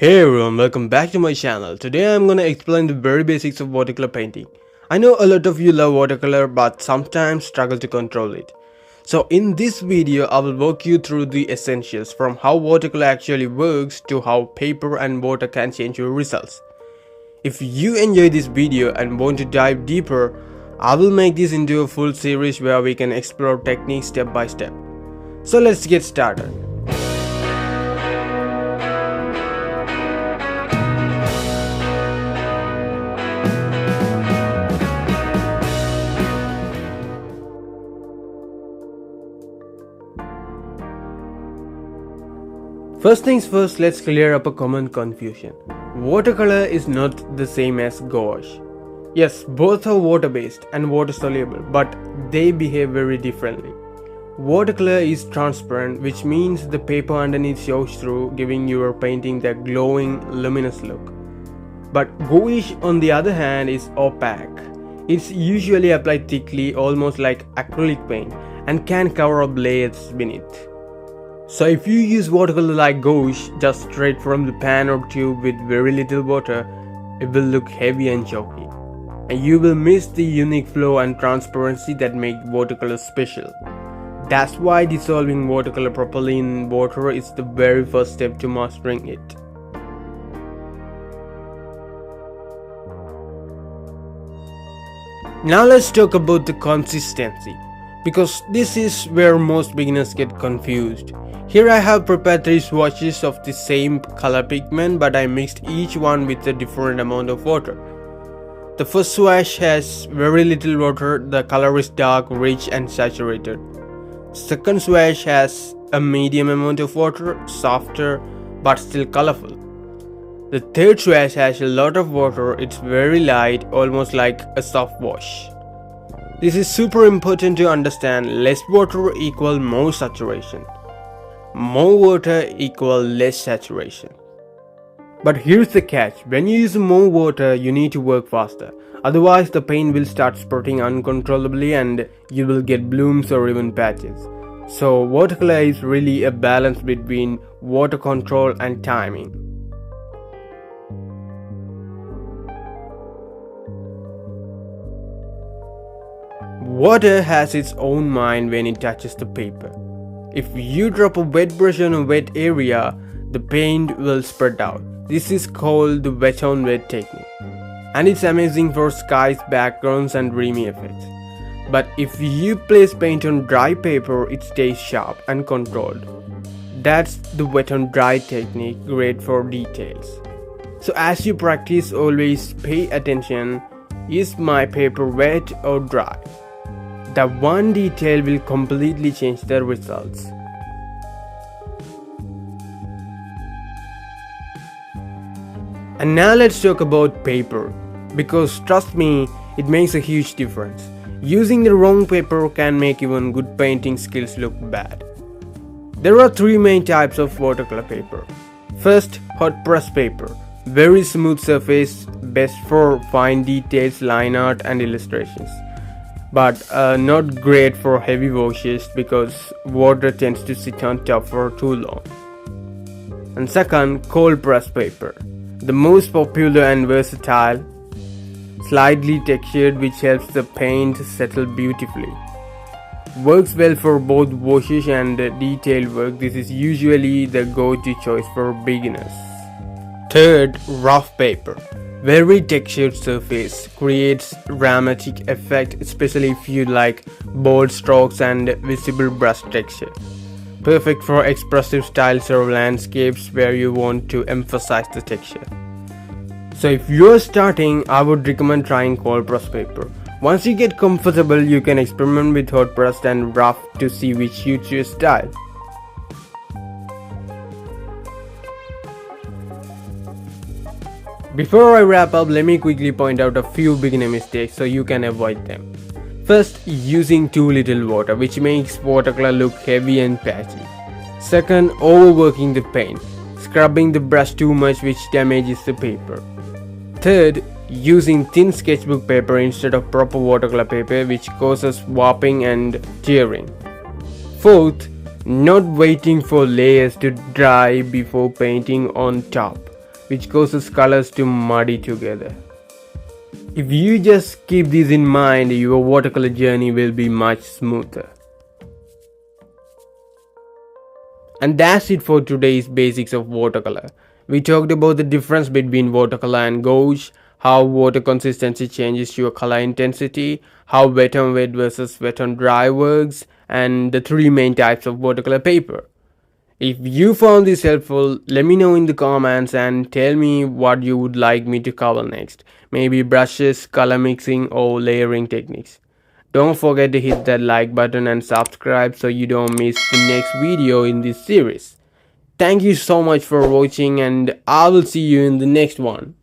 Hey everyone, welcome back to my channel. Today I'm gonna explain the very basics of watercolor painting. I know a lot of you love watercolor but sometimes struggle to control it. So in this video I will walk you through the essentials from how watercolor actually works to how paper and water can change your results. If you enjoyed this video and want to dive deeper, I will make this into a full series where we can explore techniques step by step. So let's get started. First things first, let's clear up a common confusion. Watercolor is not the same as gouache. Yes, both are water-based and water-soluble, but they behave very differently. Watercolor is transparent, which means the paper underneath shows through, giving your painting that glowing, luminous look. But gouache, on the other hand, is opaque. It's usually applied thickly, almost like acrylic paint, and can cover up layers beneath. So if you use watercolor like gouache, just straight from the pan or tube with very little water, it will look heavy and chalky. And you will miss the unique flow and transparency that make watercolor special. That's why dissolving watercolor properly in water is the very first step to mastering it. Now let's talk about the consistency, because this is where most beginners get confused. Here I have prepared 3 swatches of the same color pigment, but I mixed each one with a different amount of water. The first swatch has very little water, the color is dark, rich and saturated. Second swatch has a medium amount of water, softer but still colorful. The third swatch has a lot of water, it's very light, almost like a soft wash. This is super important to understand. Less water equal more saturation. More water equal less saturation. But here's the catch, when you use more water you need to work faster, otherwise the paint will start spurting uncontrollably and you will get blooms or even patches. So watercolor is really a balance between water control and timing. Water has its own mind when it touches the paper. If you drop a wet brush on a wet area, the paint will spread out. This is called the wet on wet technique. And it's amazing for skies, backgrounds and dreamy effects. But if you place paint on dry paper, it stays sharp and controlled. That's the wet on dry technique, great for details. So as you practice, always pay attention. Is my paper wet or dry? That one detail will completely change the results. And now let's talk about paper, because trust me, it makes a huge difference. Using the wrong paper can make even good painting skills look bad. There are 3 main types of watercolor paper. First, hot press paper. Very smooth surface, best for fine details, line art and illustrations. But not great for heavy washes because water tends to sit on top for too long. And second, cold press paper. The most popular and versatile, slightly textured, which helps the paint settle beautifully. Works well for both washes and detailed work. This is usually the go-to choice for beginners. Third, rough paper. Very textured surface, creates dramatic effect, especially if you like bold strokes and visible brush texture. Perfect for expressive styles or landscapes where you want to emphasize the texture. So if you're starting, I would recommend trying cold press paper. Once you get comfortable, you can experiment with hot pressed and rough to see which suits your style. Before I wrap up, let me quickly point out a few beginner mistakes so you can avoid them. First, using too little water, which makes watercolor look heavy and patchy. Second, overworking the paint, scrubbing the brush too much, which damages the paper. Third, using thin sketchbook paper instead of proper watercolor paper, which causes warping and tearing. Fourth, not waiting for layers to dry before painting on top. which causes colors to muddy together. If you just keep this in mind, your watercolor journey will be much smoother. And that's it for today's basics of watercolor. We talked about the difference between watercolor and gouache, how water consistency changes your color intensity, how wet on wet versus wet on dry works, and the three main types of watercolor paper. If you found this helpful, let me know in the comments and tell me what you would like me to cover next. Maybe brushes, color mixing, or layering techniques. Don't forget to hit that like button and subscribe so you don't miss the next video in this series. Thank you so much for watching, and I will see you in the next one.